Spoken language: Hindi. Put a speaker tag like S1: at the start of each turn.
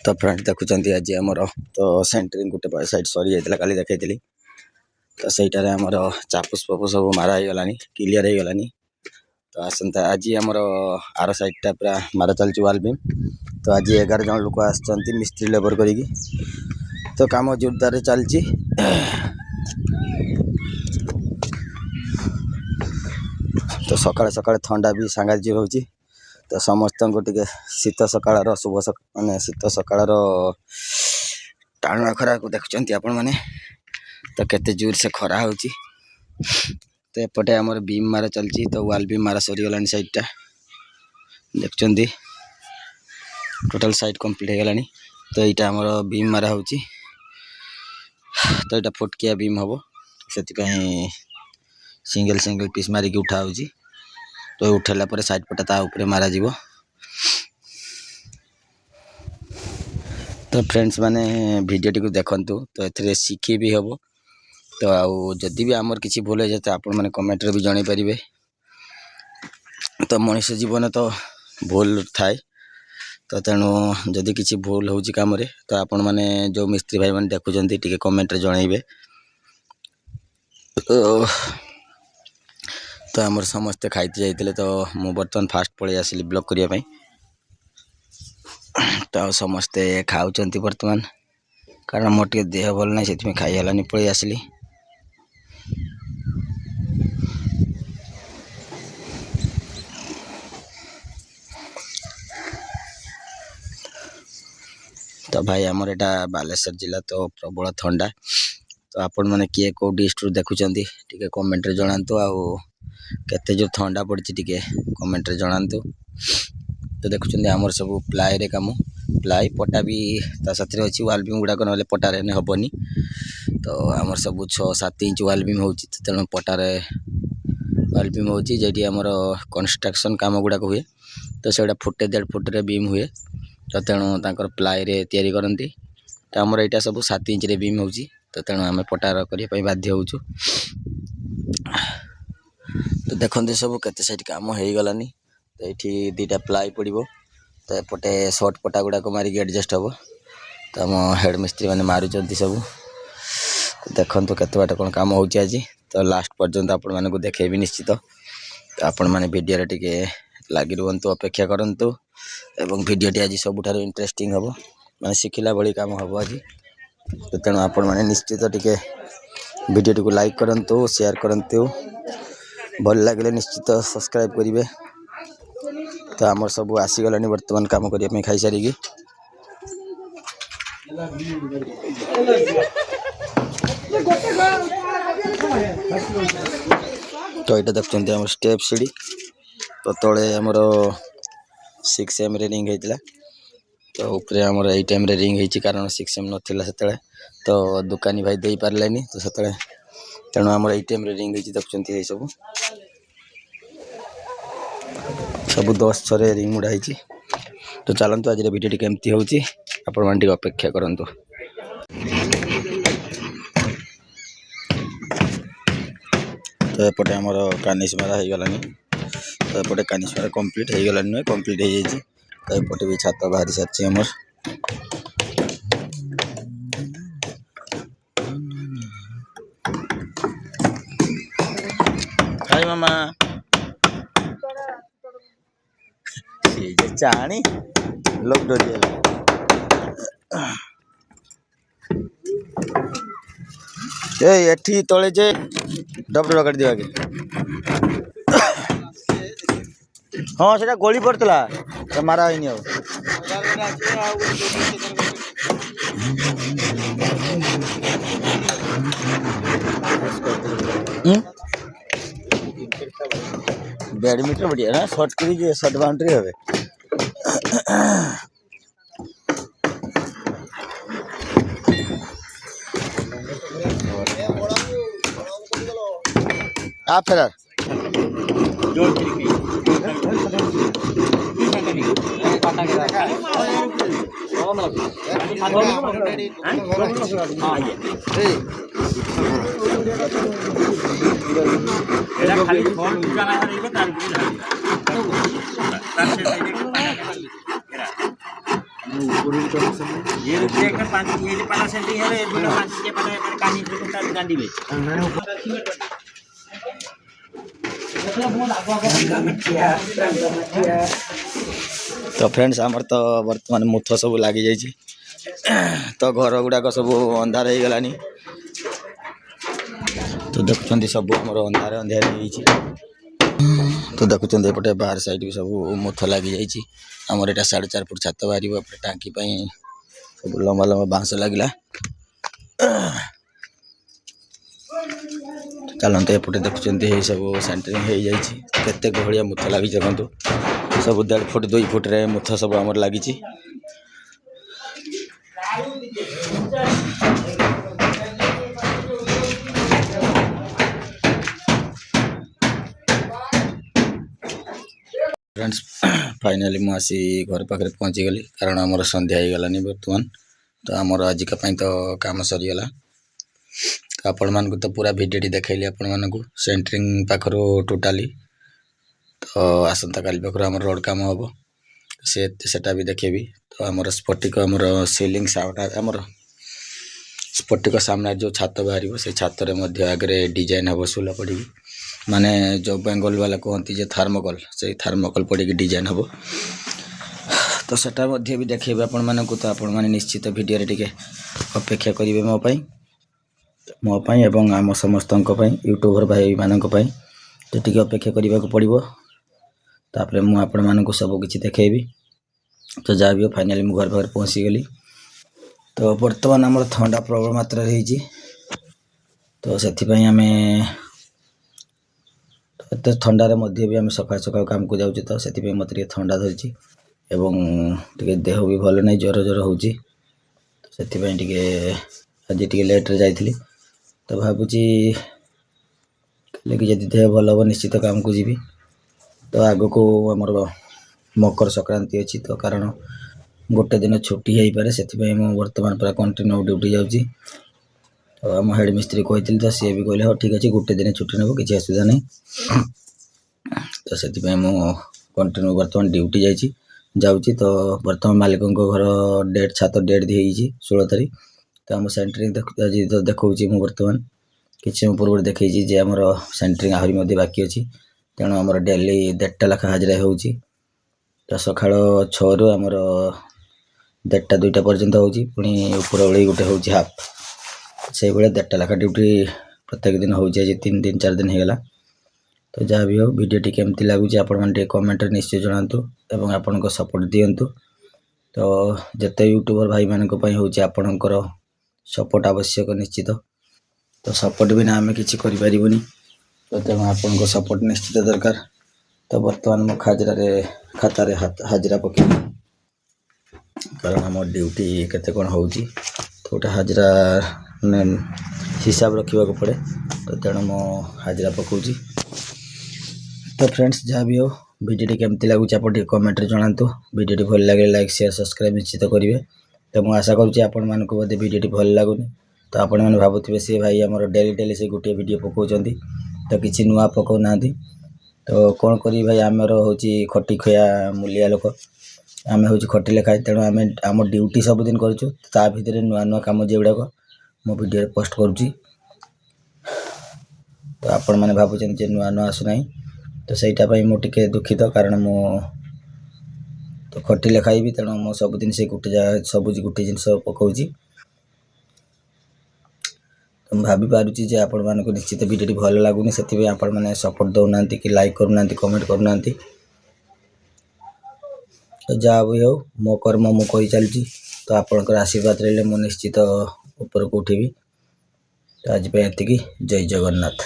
S1: तो फ्रेंड देखुं आज आमर तो सेंटरिंग गोटे साइड सरी जाता काली देखी तो सहीटार आमर चापुस फापुस सब मारा हो गलानी क्लीयर हो गलानी तो आसंता आज आमर आर साइडटा पूरा मारा चलती वाल बीम तो आज 11 जन लोक आसछंती मिस्त्री लेबर करी तो काम जोरदार चलती तो सकाଳେ सकाଳେ थंडा भी सांगाजी रोची तो समस्त को टिके शीत सकाळ शुभ माने शीत सकाळ टाणुआ खरा को देखुंत आपण मैंने तो केते जोर से खरा होची तो एपटे आमर बीम मारा चलची तो वाल बीम मारा सरीगलानी साइडटा देखुंत टोटल साइड कंप्लीट हो गलानी तो यहाँ आमर बीम मारा होची तो यहाँ फुटकिया बीम हम से सिंगल सिंगल पीस मारिक उठा होची तो उठेला पर साइड पटा ता ऊपर मारा जीवो तो फ्रेंड्स माने वीडियो टी को देखंतु तो एथरे शिखी भी हबो तो आउ जदि भी आमर किसी भूल हो जाए आपण माने कमेंट रे भी जणाई परिबे तो मनुष्य जीवन तो भूल थाए तो तेणु जदि किसी भूल होची काम रे तो आपण माने जो मिस्त्री भाई माने देखुचंती टिके कमेंट रे जणाइबे तो आमर समस्ते खाइते जाइतले तो मु बर्तमान फास्ट पळै आसिली ब्लॉग करिया पई तो समस्ते खाउचंती बर्तमान कारण मोर टे देह भल ना से खाई हलानी पळै आसिली तो भाई आमर एटा बालेश्वर जिला तो प्रबल ठंडा तो आपण माने किए को डिस्ट्रिक्ट रु देखुचंती टिके कमेंट रे जणांतु आउ केते जो ठंडा पड़ची टिके कमेंट रे जणांतु तो देखुचंती आमर सब प्लाई रे काम प्लाई पटा भी ता साथरे अछि वाल बीम गुडा कोन पटा रे ने हबनी तो आमर सब 6-7 इंच वाल बीम होची तेणु पटा रे वाल बीम होची जेडी आमर कंस्ट्रक्शन काम गुडा हुए तो सेडा फुटे 1.5 फुट रे बीम हुए तो तेणु तांकर प्लाई रे तयारी करंती तो आमर एटा सब 7 इंच रे बीम होची तो तेणु आमे पटा रे करिया पई बाध्य होचु तो देखते सब केते साइड काम हो गलानी तो ये 2टा प्लाई पड़ो तो एपटे सर्ट पटा गुड़ाक मारिक एडजस्ट हम तो आम हेड मिस्त्री मैंने मारुंच सब देखते केते बाट कौन काम होची आज तो लास्ट पर्यंत आपण मानक देखेबी निश्चित तो आपण माने वीडियो रे टिके लागी रुहंतु अपेक्षा करंतु एवं वीडियो टी आज सबुठार इंटरेस्टिंग हम माने शिखिला भली काम हम आज तो तेणु आपण माने निश्चित टिके वीडियो टी को लाइक करंतु शेयर करंतु भल लगे निश्चित सब्सक्राइब करेंगे तो आमर सब आसीगलानी वर्तमान काम करने खाई सारिकी तो यहाँ देखते आम स्टेप सीढ़ी तो तले आमर 6M रे रिंग होता तो ऊपर आमर 8M रे रिंग होती कारण 6M नाला से तो दुकानी भाई दे पारे तो से तेणु आम 8M रे रिंग होती देखते सब सब 10 छरे रिंग मुड़ा होती तो चलतु आज वीडियो केमती होची आपण माने टिके अपेक्षा करंतु तो एपटे आमर कानिस मारा हो गलानी तो एपटे कानिस मारा कंप्लीट हो गलानी नुहे कंप्लीट हो जाइए तो एपटे भी छात बाहरी सारी आमर हाय मामा चाणी लोक डोरी एठी तले जे डबल कर दिया हाँ से गोली पड़ता तो मारा होनी बैडमिंटन बढ़िया ना शॉर्ट करी शॉर्ट बाउंड्री है आप फेरार
S2: ये रुपये का 5 ये पाला सेटिंग है ये बेटा 5 के पाला कहानी को गांडी में
S1: तो फ्रेंड्स आमर तो वर्तमान मुथ सब लगी जाइए तो घर गुड़ाक सब अंधार हो गलानी तो देखुं सब आम अंधार अंधार तो देखुं एपटे बाहर साइड भी सब मुथ लगी जाइए आमर यहाँ 4.5 फुट छात बाहर टांकी सब लंबा लंबा बांस लगला चलते एपटे देखुं सब सेंटरिंग हो जाते गहलिया मुथ लगी देखो सब 1.5 फुट 2 फुट रे मुथ सब आमर लगी फ्रेंड्स फाइनाली मुझे घर पाखे पहुँची गली कारण आमर संध्या हो गलानी बर्तमान तो आमर आजिका तो काम सरीगला आपण मान तो पूरा भिडियो देखली आपण मान सेंटरिंग पाखर टोटाली तो आसंता काली पाखर आम रोड काम हम सेटा भी देखेबी तो आमर स्फटिक आमर सीलिंग आमर स्फटिक सामने जो छात बाहर से छात आगे डिजाइन हम सोला पड़ी माने जो बेंगल वाला कहती जे थर्मोकल से थर्मोकल पड़ी डिजाइन हम तो सेटा भी देखेबी आपण मान को तो आपण मैंने निश्चित भिडियो टे अपेक्षा करेंगे मोपाई एवं आम समस्त यूट्यूबर भाई मानक तो टी अपेक्षा करने को पड़ो तापर मुझे आपण मानक सब किसी देखी तो जहाँ भी फाइनाली मुझे घर पाखे पहुँची गली तो बर्तमान आम थंडा प्रबल मात्रा तो से आम एत थंडार भी आम सका सका काम को जाऊँ तो से मत थंडा धरी एवं टे देह भी भल नहीं ज्वर ज्वर हो से आज टे लेट्रे जाइली तो भावुची जदि देह भल हम निश्चित काम को जीवी तो आग को आमर मकर संक्रांति अच्छी तो कारण गोटे दिन छुट्टी हो पारे से बर्तमान पूरा कंटिन्यू ड्यूटी जाऊँगी तो आम हेड मिस्त्री कहती तो सी भी कहले हाँ ठीक अच्छे गोटे दिन छुट्टी नेब किसी असुविधा नहीं तो से कंटिन्यू बर्तमान ड्यूटी जाऊँगी तो बर्तमान मालिकों घर डेट छात डेट दी 16 तारीख तो आम सेंटरिंग तो देखा बर्तमान किसी पूर्व देखी जे आमर सेंटरिंग आहरी बाकी अच्छी तेणु आमर डेली 1.5 लाख हाजिरा हो तो सका 6 रु आमर 1.5 2टा पर्यंत होची पुणी ऊपर ओली गोटे होची हाफ से भाई 1.5 लाख ड्यूटी प्रत्येक दिन होची आज 3 दिन 4 दिन होगा तो जहाँ भी हो वीडियो टी केमती लगुच आपण मैंने कमेंट निश्चय जनातु एवं आपण सपोर्ट दिंतु तो जिते यूट्यूबर भाई मानक होची आपणकर सपोर्ट आवश्यक निश्चित तो सपोर्ट बिना आम कि तो तेणु आपण सपोर्ट निश्चित दरकार तो बर्तमान मो खातार हाजिरा पकई कारण आम ड्यूटी केते कौन हो तो गोटे हाजिरा हिसाब रखा पड़े तो तेणु मो हाजिरा पकाऊँगी तो फ्रेंड्स जहाँ भी हो वीडियो केमती लगुच आप कमेंट जनातु वीडियो भल लगे लाइक शेयर सब्सक्राइब निश्चित करेंगे तो मुझे आशा करुँच आपण मानक बोधे वीडियो भल लगुनि तो आपण मैंने भावुवे सी भाई आमर डेली से गोटे वीडियो पकाउछंती तो किसी नुआ पकाउना तो कौन करी भाई आमर हूँ खटी खया मूलिया लोक आम हूँ खटिले खाए तेणु आम आम ड्यूटी सबुदिन करूँ ता भितर नुआ नुआ कम जो गुड़ाक मो वीडियो पोस्ट करुँची तो आपण मैंने भावुं नुआ नुआ आसुना तो सहीटापी मुझे दुखित कारण मु तो खटिले खाइबी तेणु मो सबुदिन से गोटे जगह सब गोटे जिन पकाऊँगी तो भाभी पारुची जे आपण मानक निश्चित वीडियो भल लगुनि से आपण मैंने सपोर्ट दौना कि लाइक करूना कमेंट करूना तो जहाँ भी हो मो कर्म मु कही चलती तो आपणकर आशीर्वाद रही मु निश्चित ऊपर को उठेबी तो आज पे जय जगन्नाथ।